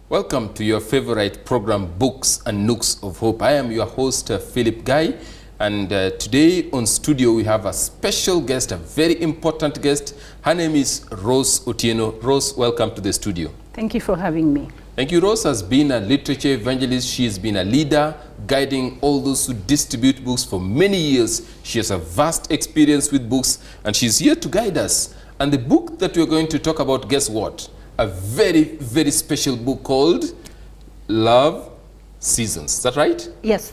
Welcome to your favorite program, Books and Nooks of Hope. I am your host, Philip Gai, and today on studio we have a special guest, a very important guest. Her name is Rose Otieno. Rose, welcome to the studio. Thank you for having me. Thank you. Rose has been a literature evangelist. She has been a leader, guiding all those who distribute books for many years. She has a vast experience with books, and she's here to guide us. And the book that we're going to talk about, guess what? A very, very special book called Love Seasons. Is that right? Yes.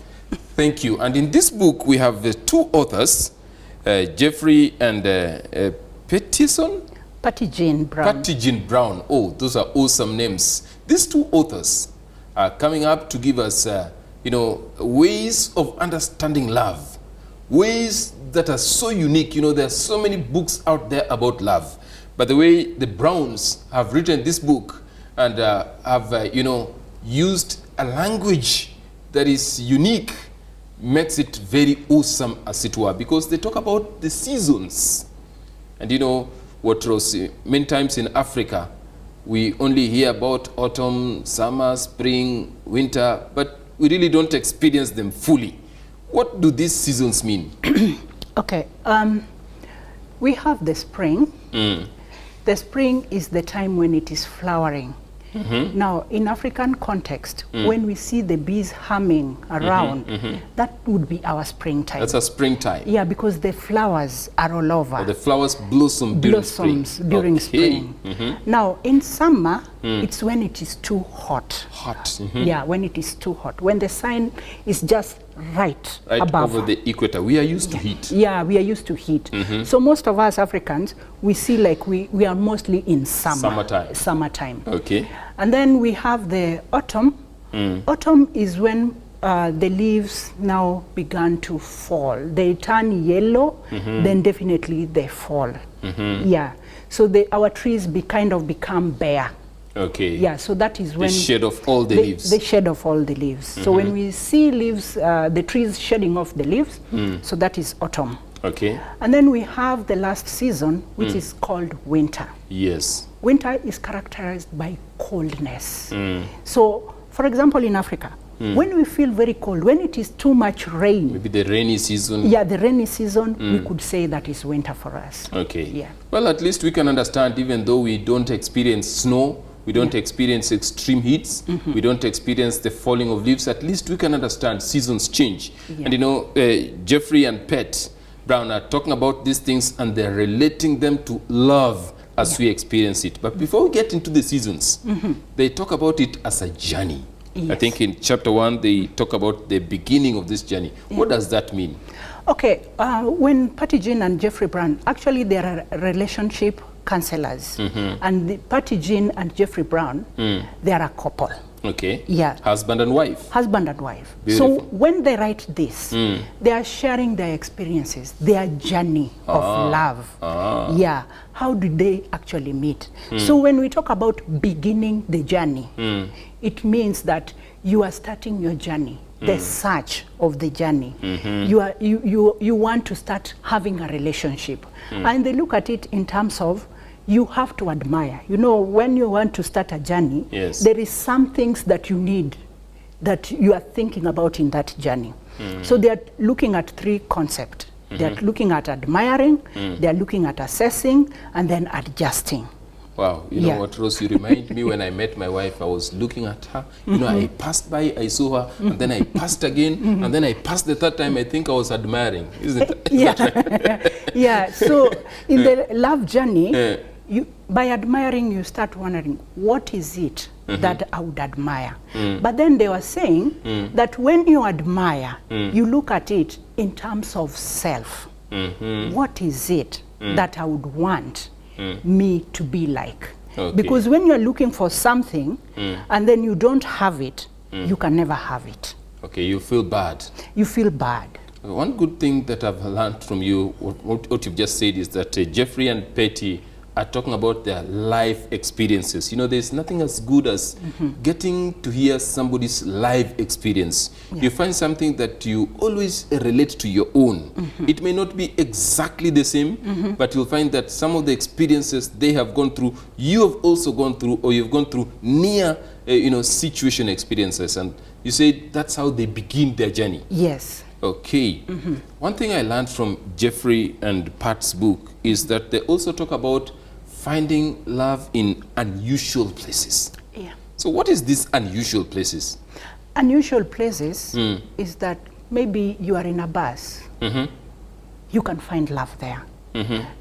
Thank you. And in this book, we have the two authors, Jeffrey and Patty Jean Brown. Patty Jean Brown. Oh, those are awesome names. These two authors are coming up to give us, ways of understanding love, ways that are so unique. There are so many books out there about love. But the way the Browns have written this book and have, used a language that is unique makes it very awesome, as it were, because they talk about the seasons. And what, Rose, many times in Africa, we only hear about autumn, summer, spring, winter, but we really don't experience them fully. What do these seasons mean? Okay, we have the spring. The spring is the time when it is flowering. Now, in African context, when we see the bees humming around, that would be our springtime. That's a springtime. Yeah, because the flowers are all over. Oh, the flowers blossom during spring. During spring. Now, in summer, it's when it is too hot. Yeah, when it is too hot. When the sun is just right above. Over the equator. We are used to heat. Yeah, we are used to heat. So most of us Africans, we see like we are mostly in summertime. Okay. And then we have the autumn. Autumn is when the leaves now began to fall. They turn yellow, then definitely they fall. Yeah. So our trees kind of become bare. Okay. Yeah, so that is when the shed of all the leaves. The shed of all the leaves. So when we see leaves, the trees shedding off the leaves, so that is autumn. Okay. And then we have the last season, which is called winter. Yes. Winter is characterized by coldness. So, for example, in Africa, when we feel very cold, when it is too much rain. Maybe the rainy season. Yeah, the rainy season, we could say that is winter for us. Okay. Yeah. Well, at least we can understand, even though we don't experience snow, we don't experience extreme heats, we don't experience the falling of leaves, at least we can understand seasons change. Yeah. And Jeffrey and Pat Brown are talking about these things and they're relating them to love as we experience it. But before we get into the seasons, they talk about it as a journey. Yes. I think in chapter 1, they talk about the beginning of this journey. What does that mean? Okay, when Patty Jean and Jeffrey Brown, actually they are relationship counselors. And Patty Jean and Jeffrey Brown, they are a couple. Okay. Yeah. Husband and wife. Husband and wife. Beautiful. So when they write this, they are sharing their experiences, their journey of love. Yeah. How did they actually meet? So when we talk about beginning the journey, it means that you are starting your journey, the search of the journey. You want to start having a relationship. And they look at it in terms of you have to admire. When you want to start a journey, there is some things that you need, that you are thinking about in that journey. So they are looking at three concepts. They are looking at admiring, they are looking at assessing, and then adjusting. Wow, you know what, Rose, you remind me when I met my wife, I was looking at her, I passed by, I saw her, and then I passed again, and then I passed the third time. I think I was admiring, isn't it? Yeah, so in the love journey, by admiring, you start wondering, what is it that I would admire? But then they were saying that when you admire, you look at it in terms of self. What is it that I would want me to be like? Because when you're looking for something and then you don't have it, you can never have it. Okay, you feel bad. You feel bad. One good thing that I've learned from you, what you've just said, is that Jeffrey and Patty are talking about their life experiences. You know, there's nothing as good as getting to hear somebody's life experience. You find something that you always relate to your own. It may not be exactly the same, but you'll find that some of the experiences they have gone through, you have also gone through, or you've gone through near, situation experiences. And you say that's how they begin their journey. Yes. Okay. One thing I learned from Jeffrey and Pat's book is that they also talk about finding love in unusual places. Yeah. So what is these unusual places? Unusual places is that maybe you are in a bus. You can find love there.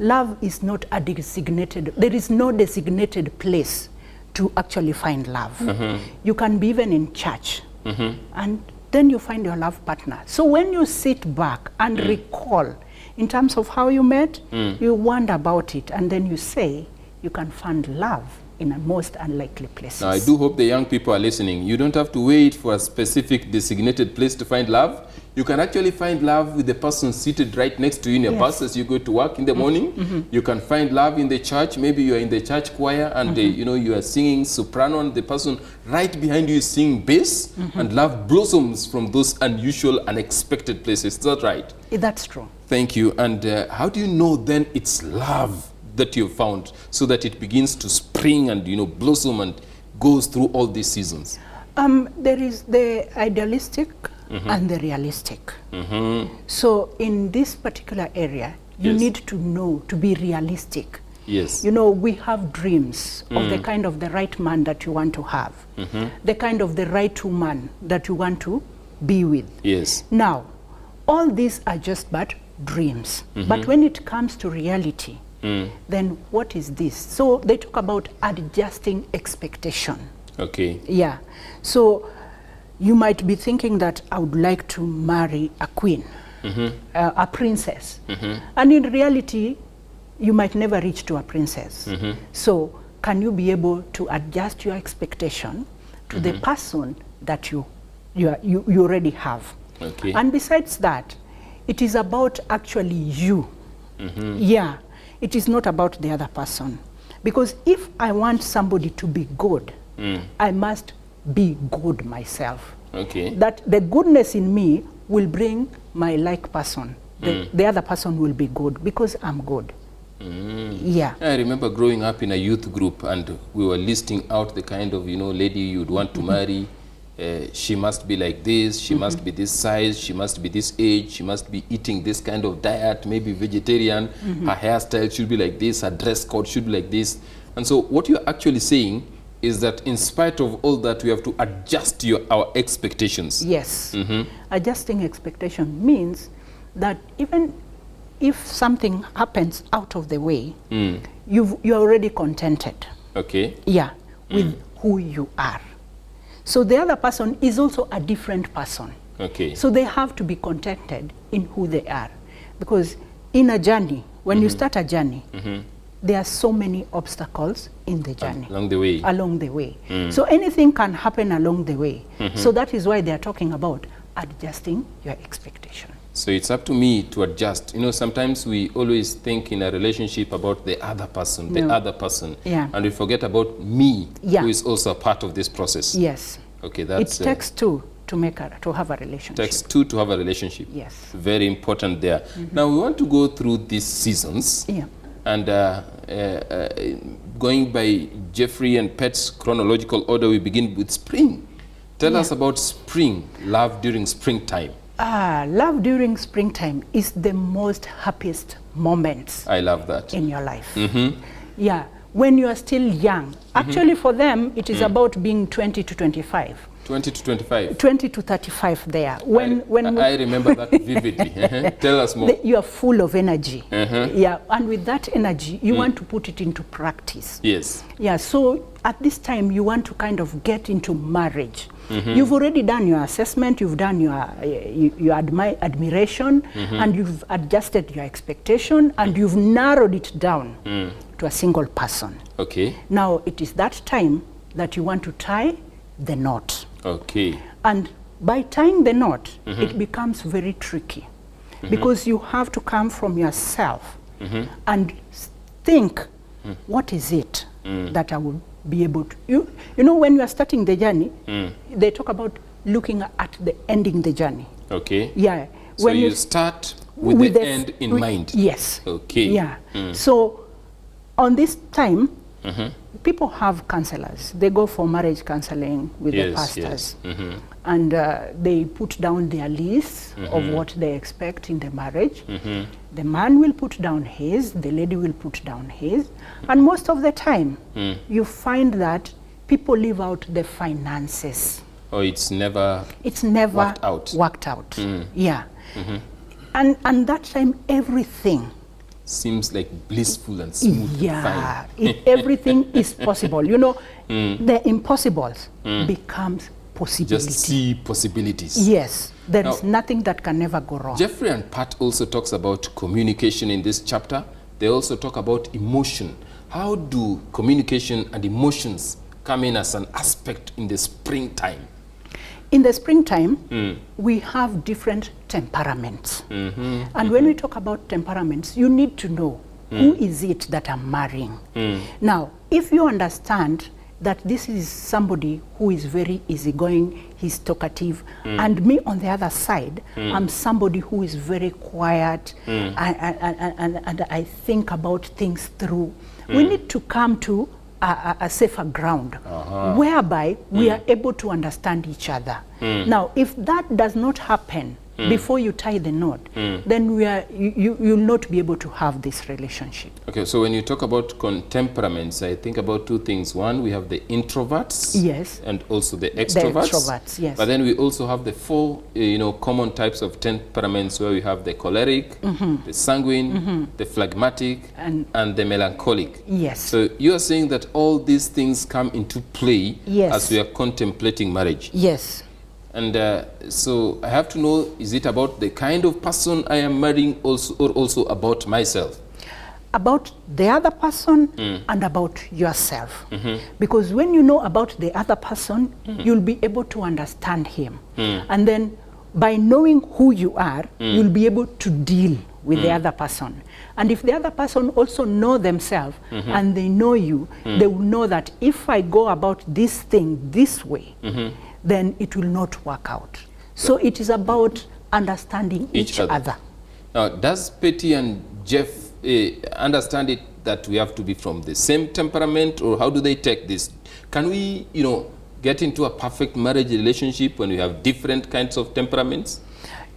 Love is not a designated, there is no designated place to actually find love. You can be even in church and then you find your love partner. So when you sit back and recall in terms of how you met, you wonder about it, and then you say you can find love in a most unlikely places. Now, I do hope the young people are listening. You don't have to wait for a specific designated place to find love. You can actually find love with the person seated right next to you in your bus as you go to work in the morning. You can find love in the church. Maybe you are in the church choir and you are singing soprano and the person right behind you is singing bass, and love blossoms from those unusual, unexpected places. Is that right? That's true. Thank you. And how do you know then it's love that you've found, so that it begins to spring and blossom and goes through all these seasons? There is the idealistic and the realistic. So in this particular area, you need to know to be realistic. Yes. We have dreams of the kind of the right man that you want to have, the kind of the right woman that you want to be with. Yes. Now, all these are just but dreams. But when it comes to reality, then what is this? So they talk about adjusting expectation. Okay. Yeah. So you might be thinking that I would like to marry a queen, a princess. And in reality, you might never reach to a princess. So can you be able to adjust your expectation to the person that you already have? Okay. And besides that, it is about actually you. Yeah. It is not about the other person. Because if I want somebody to be good, I must be good myself. Okay. That the goodness in me will bring my like person. The other person will be good because I'm good. Yeah. I remember growing up in a youth group and we were listing out the kind of, lady you'd want to marry. She must be like this, she must be this size, she must be this age, she must be eating this kind of diet, maybe vegetarian, her hairstyle should be like this, her dress code should be like this. And so what you're actually saying is that in spite of all that, we have to adjust our expectations. Yes. Adjusting expectation means that even if something happens out of the way, you're already contented. Okay. Yeah, with who you are. So the other person is also a different person. Okay. So they have to be contented in who they are. Because in a journey, when you start a journey, there are so many obstacles in the journey. Along the way. Along the way. So anything can happen along the way. So that is why they are talking about adjusting your expectation. So it's up to me to adjust. Sometimes we always think in a relationship about the other person, and we forget about me, who is also a part of this process. Yes. Okay, that's... It takes two to have a relationship. It takes two to have a relationship. Yes. Very important there. Now we want to go through these seasons. Yeah. And going by Jeffrey and Pet's chronological order, we begin with spring. Tell us about spring, love during springtime. Love during springtime is the most happiest moments. I love that. In your life. Yeah, when you are still young. Actually for them, it is about being 20 to 25. 20 to 25? 20 to 35 there. I remember that vividly. Tell us more. You are full of energy. Yeah, and with that energy, you want to put it into practice. Yes. Yeah, so at this time, you want to kind of get into marriage. You've already done your assessment, you've done your admiration, and you've adjusted your expectation, and you've narrowed it down to a single person. Okay. Now, it is that time that you want to tie the knot. Okay. And by tying the knot, it becomes very tricky because you have to come from yourself and think what is it that I will be able to, you know, when you are starting the journey, they talk about looking at the ending the journey. Okay. Yeah. So when you start with the end in mind. Yes. Okay. Yeah. So on this time, people have counselors. They go for marriage counseling with the pastors. And they put down their lists of what they expect in the marriage. The man will put down his, the lady will put down his. And most of the time, you find that people leave out the finances. Oh, it's never worked out. Yeah. And that time, everything seems like blissful and smooth. Yeah, everything is possible. You know, the impossibles becomes possibilities. Just see possibilities. Yes, there is nothing that can never go wrong. Jeffrey and Pat also talks about communication in this chapter. They also talk about emotion. How do communication and emotions come in as an aspect in the springtime? In the springtime, we have different temperaments. And when we talk about temperaments, you need to know who is it that I'm marrying. Now, if you understand that this is somebody who is very easygoing, he's talkative, and me on the other side, I'm somebody who is very quiet, and I think about things through. We need to come to a safer ground, whereby we are able to understand each other. Now, if that does not happen before you tie the knot, then you'll not be able to have this relationship. Okay, so when you talk about temperaments, I think about two things. One, we have the introverts, yes, and also the extroverts. The extroverts, yes. But then we also have the four, common types of temperaments, where we have the choleric, the sanguine, the phlegmatic, and the melancholic. Yes. So you are saying that all these things come into play yes, as we are contemplating marriage. Yes. And so I have to know, is it about the kind of person I am marrying also, or also about myself? About the other person and about yourself. Because when you know about the other person, you'll be able to understand him. And then by knowing who you are, you'll be able to deal with the other person. And if the other person also know themselves and they know you, they will know that if I go about this thing this way, then it will not work out. So it is about understanding each other. Now, does Petty and Jeff understand it that we have to be from the same temperament, or how do they take this? Can we, get into a perfect marriage relationship when we have different kinds of temperaments?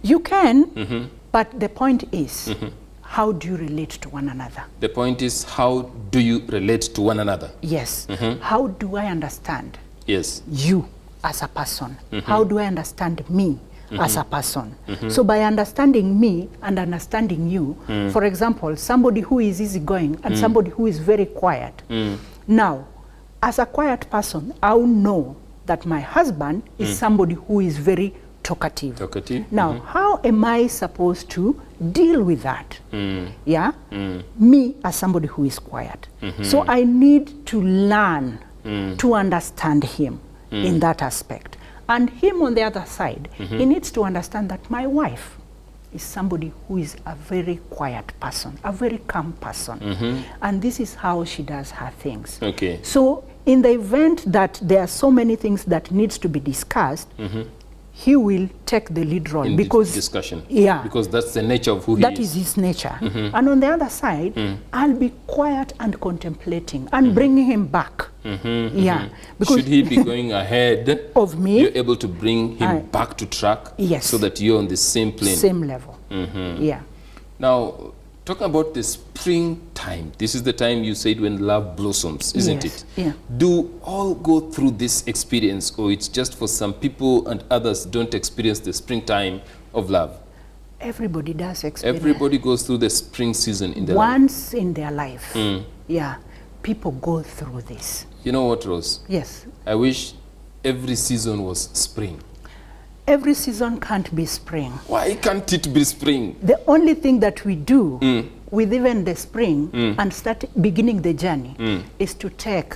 You can, but the point is, how do you relate to one another? The point is, how do you relate to one another? Yes. How do I understand you as a person? How do I understand me as a person? So by understanding me and understanding you, for example, somebody who is easygoing and somebody who is very quiet. Now, as a quiet person, I'll know that my husband is somebody who is very talkative. Now, how am I supposed to deal with that? Yeah? Me as somebody who is quiet. So I need to learn to understand him in that aspect. And him on the other side, he needs to understand that my wife is somebody who is a very quiet person, a very calm person. And this is how she does her things. Okay. So in the event that there are so many things that needs to be discussed, he will take the lead role in because discussion. Yeah, because that's the nature of who he is. That is his nature. And on the other side, I'll be quiet and contemplating and bringing him back. Yeah, because should he be going ahead of me, you're able to bring him back to track. Yes, so that you're on the same plane, same level. Yeah. Now, talk about the springtime. This is the time you said when love blossoms, isn't it? Yeah. Do all go through this experience, or it's just for some people and others don't experience the springtime of love? Everybody does experience. Everybody goes through the spring season in their life. Once in their life. Yeah. People go through this. You know what, Rose? Yes. I wish every season was spring. Every season can't be spring. Why can't it be spring? The only thing that we do with even the spring and start beginning the journey is to take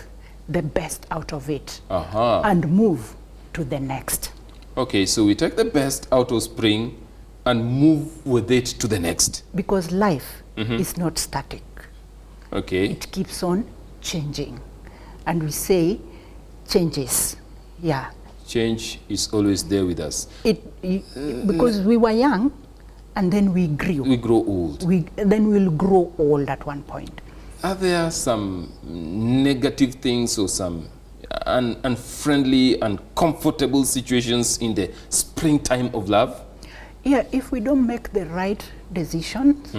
the best out of it and move to the next. Okay, so we take the best out of spring and move with it to the next. Because life is not static. Okay. It keeps on changing. And we say changes. Yeah. Change is always there with us. Because we were young and then we grew. We grow old. Then we'll grow old at one point. Are there some negative things or some unfriendly, uncomfortable situations in the springtime of love? Yeah, if we don't make the right decisions,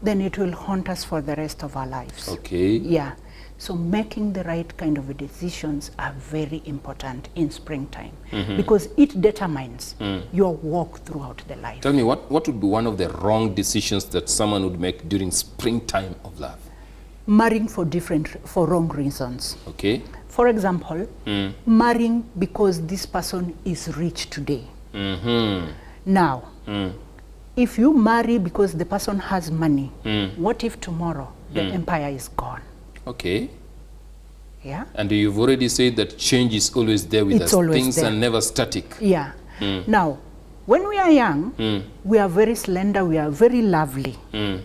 then it will haunt us for the rest of our lives. Okay. Yeah. So making the right kind of decisions are very important in springtime because it determines your walk throughout the life. Tell me, what would be one of the wrong decisions that someone would make during springtime of love? Marrying for wrong reasons. Okay. For example, marrying because this person is rich today. Now, if you marry because the person has money, what if tomorrow the empire is gone? Okay. Yeah. And you've already said that change is always there with us. Things are never static. Yeah. Now, when we are young, we are very slender, we are very lovely.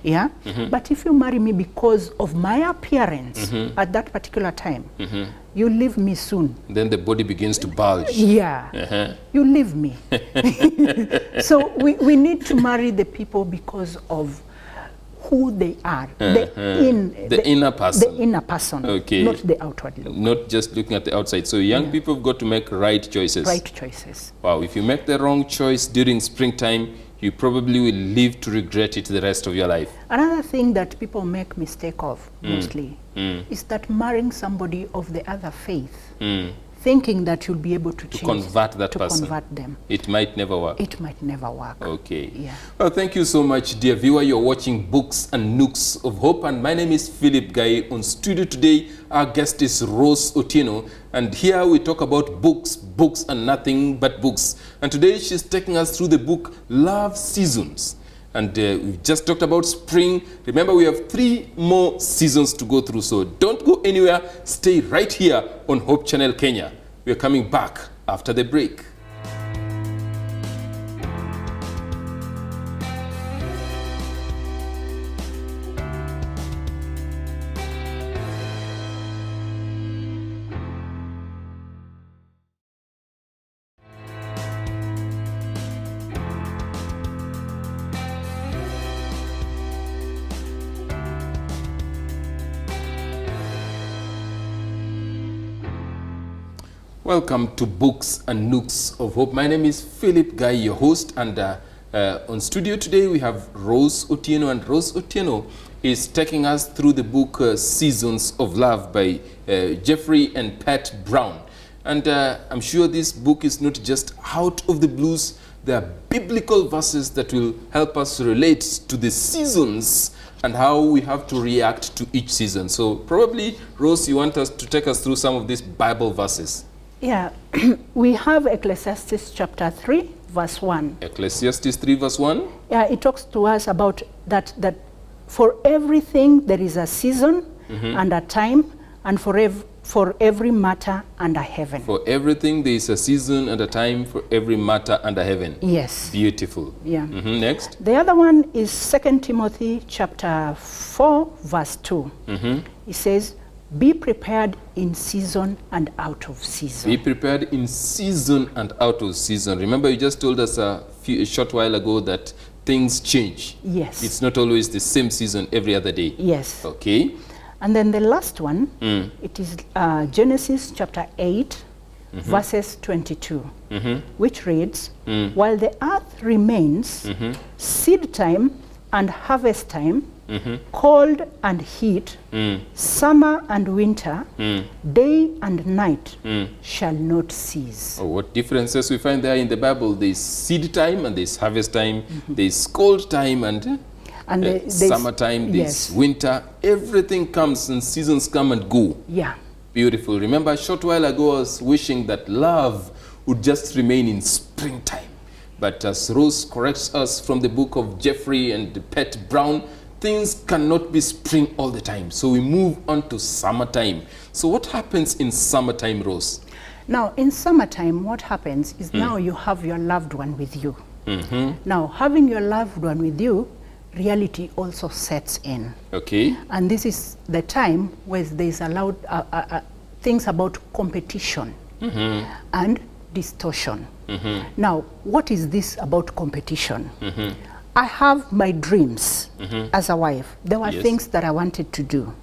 Yeah. But if you marry me because of my appearance at that particular time, you leave me soon. Then the body begins to bulge. Yeah. You leave me. So we need to marry the people because of who they are, the inner person. The inner person, okay. Not the outward look. Not just looking at the outside. So young people have got to make right choices. Right choices. Wow, if you make the wrong choice during springtime, you probably will live to regret it the rest of your life. Another thing that people make mistake of mostly is that marrying somebody of the other faith, thinking that you'll be able to convert that person. Convert them. It might never work. It might never work. Okay. Yeah. Well, thank you so much, dear viewer. You're watching Books and Nooks of Hope, and my name is Philip Gai. On studio today, our guest is Rose Otieno, and here we talk about books, and nothing but books. And today she's taking us through the book Love Seasons. And we've just talked about spring. Remember, we have 3 more seasons to go through, so don't go anywhere. Stay right here on Hope Channel Kenya. We're coming back after the break. Welcome to Books and Nooks of Hope. My name is Philip Gai, your host, and on studio today we have Rose Otieno, and Rose Otieno is taking us through the book Seasons of Love by Jeffrey and Pat Brown. And I'm sure this book is not just out of the blues. There are biblical verses that will help us relate to the seasons and how we have to react to each season. So probably, Rose, you want us to take us through some of these Bible verses. Yeah, we have Ecclesiastes chapter 3, verse 1. Ecclesiastes 3, verse 1? Yeah, it talks to us about that for everything there is a season and a time, and for every matter under heaven. For everything there is a season and a time, for every matter under heaven. Yes. Beautiful. Yeah. Next. The other one is 2 Timothy chapter 4, verse 2. It says, be prepared in season and out of season. Be prepared in season and out of season. Remember, you just told us a short while ago that things change. Yes. It's not always the same season every other day. Yes. Okay. And then the last one, it is Genesis chapter 8, verses 22, which reads, while the earth remains, seed time and harvest time, cold and heat, summer and winter, day and night shall not cease. Oh, what differences we find there in the Bible. There's seed time and there's harvest time, there's cold time and summertime, there's winter. Everything comes and seasons come and go. Yeah. Beautiful. Remember, a short while ago I was wishing that love would just remain in springtime. But as Rose corrects us from the book of Jeffrey and Pat Brown, things cannot be spring all the time. So we move on to summertime. So what happens in summertime, Rose? Now, in summertime, what happens is now you have your loved one with you. Now, having your loved one with you, reality also sets in. Okay. And this is the time where there's allowed things about competition and distortion. Now, what is this about competition? I have my dreams as a wife. There were things that I wanted to do.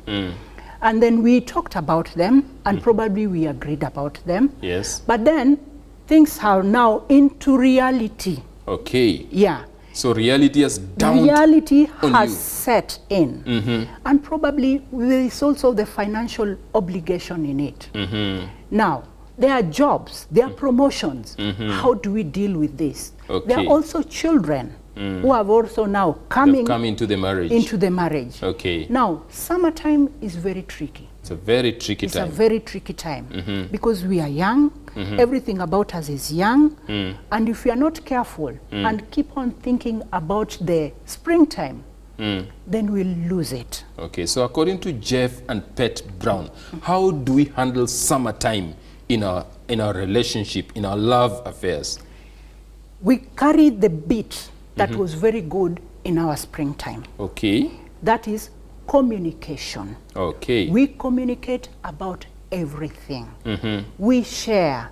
And then we talked about them, and probably we agreed about them. Yes. But then things are now into reality. Okay. Yeah. So reality has dawned Reality on has you. set in. And probably there is also the financial obligation in it. Now, there are jobs, there are promotions. How do we deal with this? Okay. There are also children who have also now come into the marriage. into the marriage. Okay. Now, summertime is very tricky. It's a very tricky It's time. a very tricky time because we are young, everything about us is young, and if we are not careful and keep on thinking about the springtime, then we'll lose it. Okay, so according to Jeff and Pat Brown, how do we handle summertime in our relationship, in our love affairs? We carry the beat that was very good in our springtime. Okay. That is communication. Okay. We communicate about everything. We share.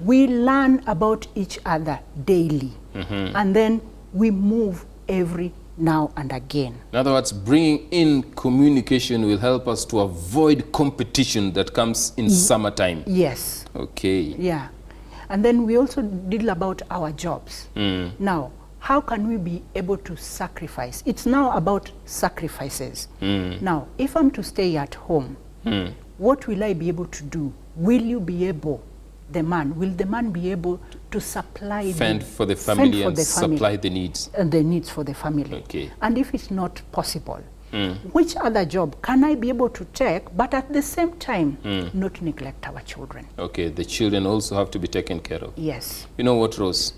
We learn about each other daily. And then we move every now and again. In other words, bringing in communication will help us to avoid competition that comes in summertime. Yes. Okay. Yeah. And then we also deal about our jobs. Now, how can we be able to sacrifice? It's now about sacrifices. Now, if I'm to stay at home, what will I be able to do? Will you be able, the man, will the man be able to supply Fend for the family and supply the needs? And the needs for the family. Okay. And if it's not possible, which other job can I be able to take, but at the same time, not neglect our children? Okay, the children also have to be taken care of. Yes. You know what, Rose?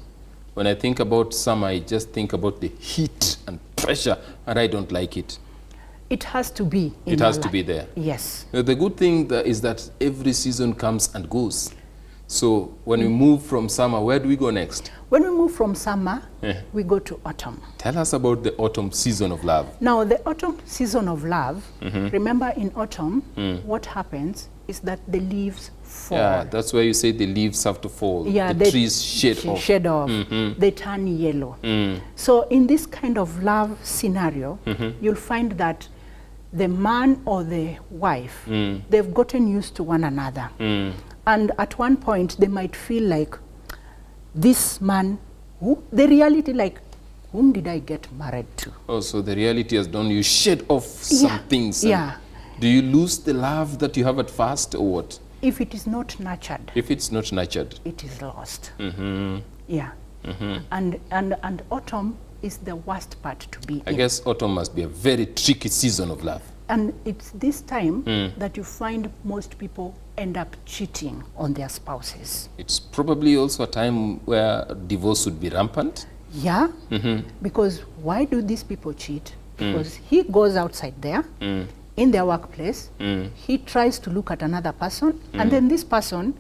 When I think about summer, I just think about the heat and pressure, and I don't like it. It has to be in It has our to life. be there. Yes. The good thing is that every season comes and goes. So when we move from summer, where do we go next? When we move from summer, we go to autumn. Tell us about the autumn season of love. Now, the autumn season of love, remember in autumn, what happens is that the leaves fall. Yeah, that's where you say the leaves have to fall. Yeah, the trees shed off. Shed off. They turn yellow. So in this kind of love scenario, you'll find that the man or the wife, they've gotten used to one another. And at one point, they might feel like, this man, the reality like, whom did I get married to? Oh, so the reality has done, you shed off some things. Yeah. Do you lose the love that you have at first, or what? If it is not nurtured, If it's not nurtured. it is lost. Yeah. And autumn is the worst part to be I in. guess autumn must be a very tricky season of love. And it's this time that you find most people end up cheating on their spouses. It's probably also a time where divorce would be rampant. Yeah, because why do these people cheat? Because he goes outside there, in their workplace, he tries to look at another person, and then this person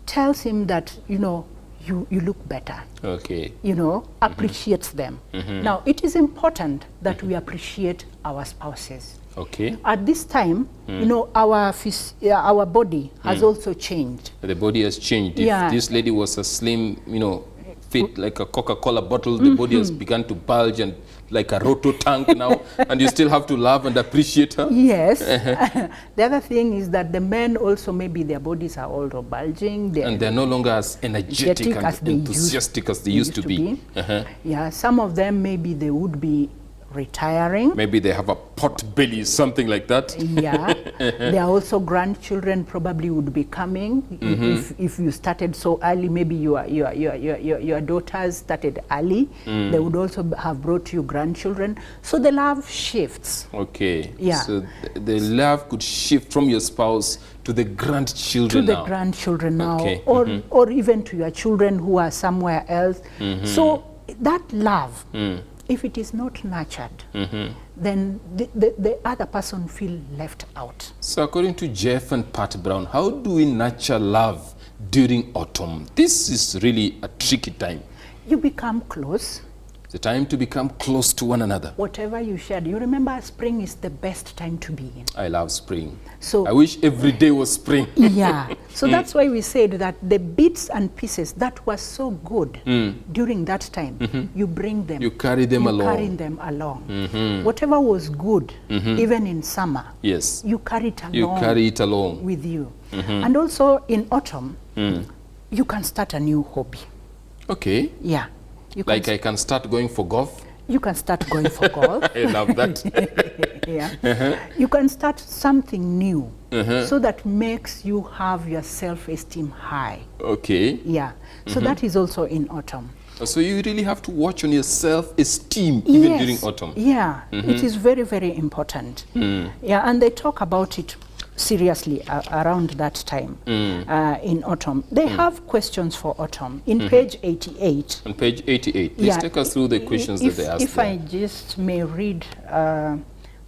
tells him that, you know, you look better. Okay. You know, appreciates them. Now, it is important that we appreciate our spouses. Okay. At this time, you know, our body has also changed. The body has changed. Yeah. If this lady was a slim, you know, fit like a Coca-Cola bottle, the body has begun to bulge and like a roto tank now, and you still have to love and appreciate her? Yes. The other thing is that the men also, maybe their bodies are also bulging. And they're no longer as energetic and enthusiastic as they used to be. Yeah, some of them, maybe they would be retiring. Maybe they have a pot belly, something like that. Yeah. There are also grandchildren probably would be coming. If you started so early, maybe your daughters started early. They would also have brought you grandchildren. So the love shifts. Okay. Yeah. So the love could shift from your spouse to the grandchildren to now. the grandchildren now. Okay. Or even to your children who are somewhere else. So that love, if it is not nurtured, then the other person feel left out. So according to Jeff and Pat Brown, how do we nurture love during autumn? This is really a tricky time. You become close. It's a time to become close to one another. Whatever you shared, you remember spring is the best time to be in. I love spring. So I wish every day was spring. yeah. So that's why we said that the bits and pieces that were so good during that time, you bring them. You carry them along. You carry them along. Whatever was good, even in summer, Yes. you carry it along. You carry it along. With you. And also in autumn, you can start a new hobby. Okay. Yeah. You can Like I can start going for golf. You can start going for golf. I love that. Yeah. You can start something new so that makes you have your self-esteem high. Okay. Yeah. So that is also in autumn. So you really have to watch on your self-esteem even during autumn. Yeah. It is very, very important. Yeah. And they talk about it seriously around that time in autumn. They have questions for autumn in page 88. On page 88, please take us through the questions that they asked. If I just may read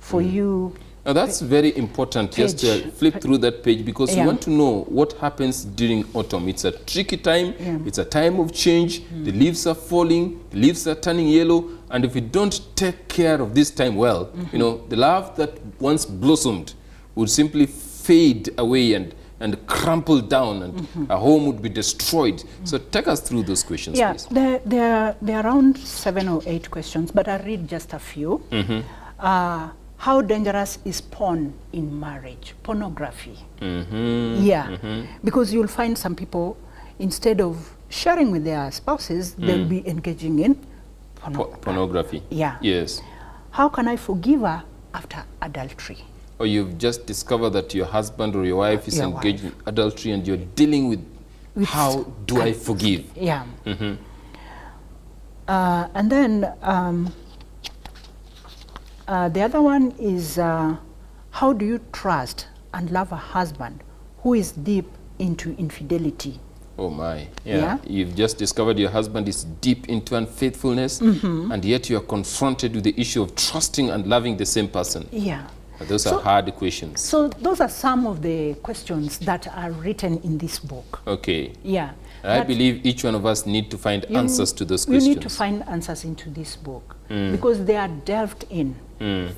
for you. Now that's very important, just to flip through that page, because you want to know what happens during autumn. It's a tricky time, it's a time of change, the leaves are falling, the leaves are turning yellow, and if we don't take care of this time well, you know, the love that once blossomed would simply fade away and crumple down, and a home would be destroyed. So take us through those questions, please. There are around 7 or 8 questions, but I'll read just a few. How dangerous is porn in marriage? Pornography. Because you'll find some people, instead of sharing with their spouses, they'll be engaging in pornography. Yes. How can I forgive her after adultery? Or you've just discovered that your husband or your wife is engaged in adultery, and you're dealing with how do I forgive? Yeah. And then the other one is how do you trust and love a husband who is deep into infidelity? Oh my, You've just discovered your husband is deep into unfaithfulness, and yet you're confronted with the issue of trusting and loving the same person. Yeah. Those are hard questions. So those are some of the questions that are written in this book. Okay. Yeah. I believe each one of us need to find answers to those questions. You need to find answers into this book because they are delved in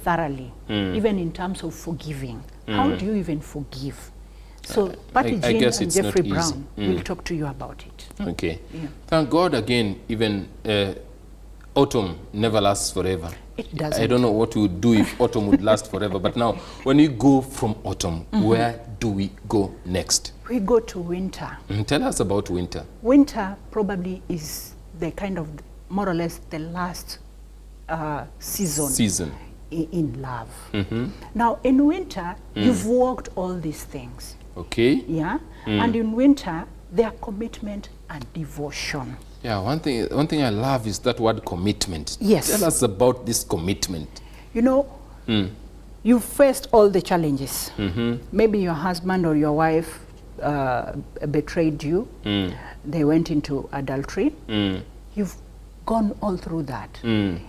thoroughly, even in terms of forgiving. How do you even forgive? So Patty Jean and Jeffrey Brown will talk to you about it. Okay. Yeah. Thank God again, even autumn never lasts forever. It doesn't. I don't know what we would do if autumn would last forever, but now when we go from autumn, where do we go next? We go to winter. Tell us about winter. Winter probably is the kind of, more or less, the last season in love. Now, in winter, you've walked all these things. Okay. Yeah. And in winter, there are commitment and devotion. Yeah, one thing I love is that word commitment. Yes. Tell us about this commitment. You know, you faced all the challenges. Maybe your husband or your wife betrayed you. They went into adultery. You've gone all through that.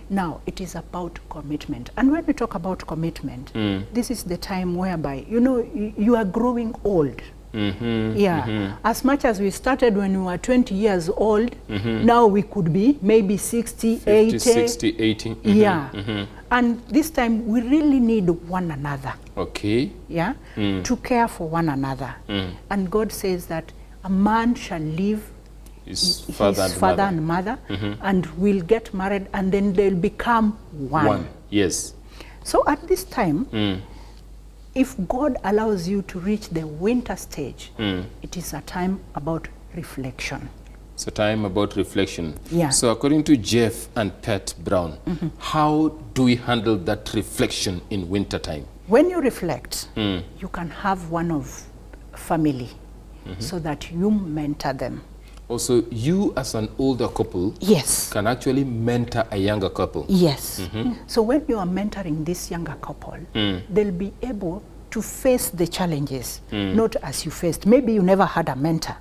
Now, it is about commitment. And when we talk about commitment, this is the time whereby, you know, you are growing old. As much as we started when we were 20 years old, now we could be maybe 60, 50, 60, 80. And this time we really need one another. Okay. To care for one another. And God says that a man shall leave his father and mother and will get married, and then they'll become one. Yes. So at this time, if God allows you to reach the winter stage, it is a time about reflection. It's a time about reflection. Yeah. So according to Jeff and Pat Brown, how do we handle that reflection in winter time? When you reflect, you can have one of family so that you mentor them. Also, you as an older couple can actually mentor a younger couple. Yes. So when you are mentoring this younger couple, they'll be able to face the challenges, not as you faced. Maybe you never had a mentor.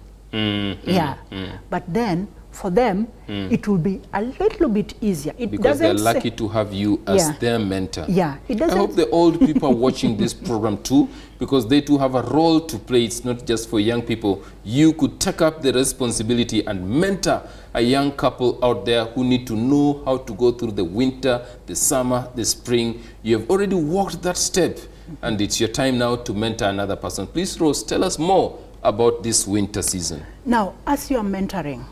But then for them, it will be a little bit easier. It because they're doesn't lucky to have you as their mentor. Yeah, it doesn't. I hope the old people are watching this program too, because they too have a role to play. It's not just for young people. You could take up the responsibility and mentor a young couple out there who need to know how to go through the winter, the summer, the spring. You have already walked that step, and it's your time now to mentor another person. Please, Rose, tell us more about this winter season. Now, as you're mentoring,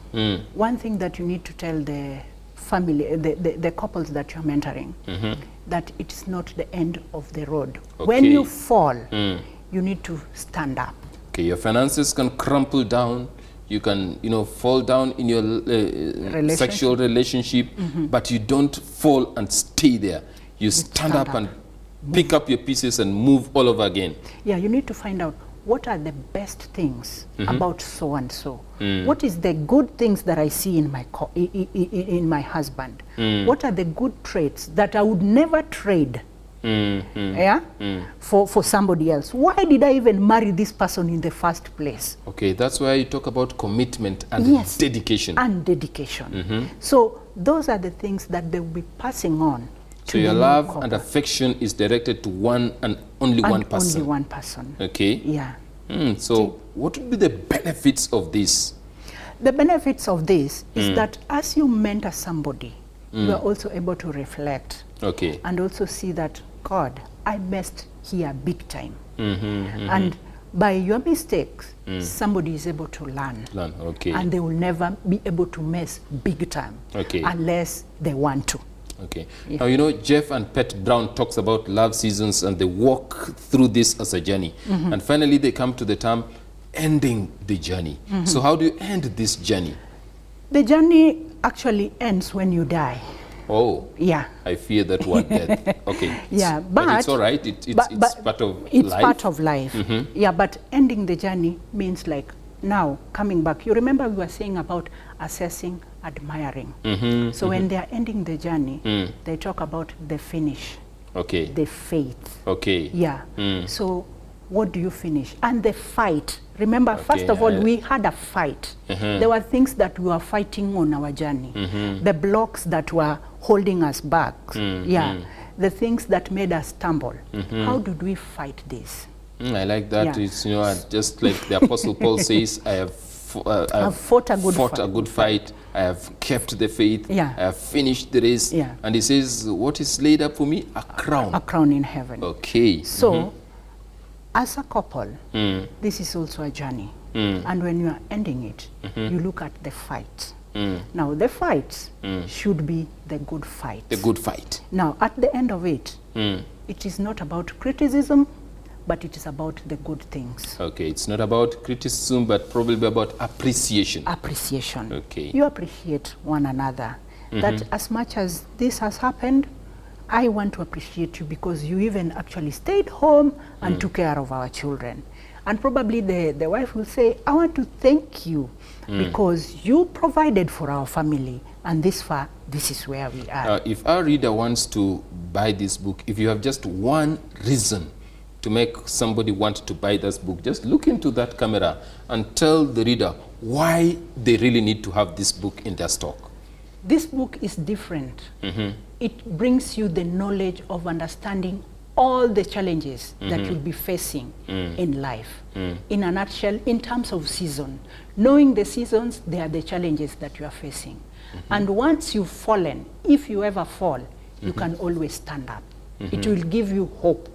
one thing that you need to tell the family, the couples that you're mentoring, that it's not the end of the road. Okay. When you fall, you need to stand up. Okay, your finances can crumple down. You can, fall down in your sexual relationship, but you don't fall and stay there. You stand up and pick up your pieces and move all over again. Yeah, you need to find out what are the best things about so and so. What is the good things that I see in my husband? What are the good traits that I would never trade for somebody else? Why did I even marry this person in the first place? Okay, that's why you talk about commitment and dedication. And dedication. So those are the things that they will be passing on. So your love and affection is directed to one and only one person. Only one person. Okay. Yeah. So what would be the benefits of this? The benefits of this is that as you mentor somebody, you are also able to reflect. Okay. And also see that, God, I messed here big time. And by your mistakes, somebody is able to learn. Okay. And they will never be able to mess big time unless they want to. Okay. Yeah. Now, Jeff and Pat Brown talks about love seasons, and they walk through this as a journey. And finally, they come to the term ending the journey. So how do you end this journey? The journey actually ends when you die. Oh. Yeah. I fear that word, death. Okay. Yeah, but it's all right. It's part of life. It's part of life. Yeah, but ending the journey means like now coming back. You remember we were saying about assessing, admiring. So when they are ending the journey, they talk about the finish. Okay. The faith. Okay. Yeah. So what do you finish? And the fight. Remember, first of all, we had a fight. There were things that we were fighting on our journey. The blocks that were holding us back. Yeah. The things that made us stumble. How did we fight this? I like that. Yeah. It's, just like the Apostle Paul says, I have fought a good fight. I have kept the faith. Yeah. I have finished the race. Yeah. And he says, what is laid up for me? A crown. A crown in heaven. Okay. So, as a couple, this is also a journey. And when you are ending it, you look at the fight. Now, the fights should be the good fight. The good fight. Now, at the end of it, it is not about criticism, but it is about the good things. Okay, it's not about criticism, but probably about appreciation. Appreciation. Okay. You appreciate one another. That as much as this has happened, I want to appreciate you because you even actually stayed home and took care of our children. And probably the wife will say, I want to thank you because you provided for our family. And this far, this is where we are. If our reader wants to buy this book, if you have just one reason to make somebody want to buy this book, just look into that camera and tell the reader why they really need to have this book in their stock. This book is different. It brings you the knowledge of understanding all the challenges that you'll be facing in life. In a nutshell, in terms of season. Knowing the seasons, they are the challenges that you are facing. And once you've fallen, if you ever fall, you can always stand up. It will give you hope.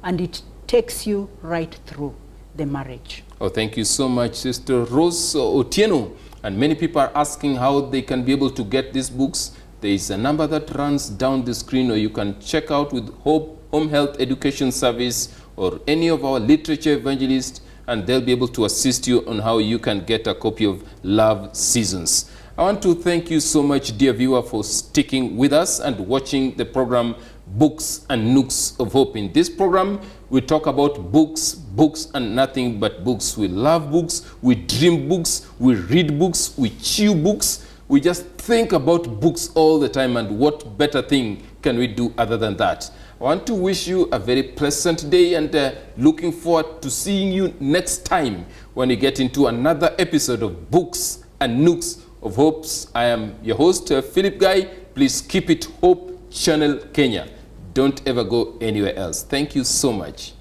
And it takes you right through the marriage. Oh, thank you so much, Sister Rose Otieno. And many people are asking how they can be able to get these books. There is a number that runs down the screen, or you can check out with Hope Home Health Education Service or any of our literature evangelists, and they'll be able to assist you on how you can get a copy of Love Seasons. I want to thank you so much, dear viewer, for sticking with us and watching the program Books and Nooks of Hope. In this program, we talk about books, books and nothing but books. We love books, we dream books, we read books, we chew books. We just think about books all the time, and what better thing can we do other than that? I want to wish you a very pleasant day, and looking forward to seeing you next time when we get into another episode of Books and Nooks of Hopes. I am your host, Philip Gai. Please keep it Hope Channel Kenya. Don't ever go anywhere else. Thank you so much.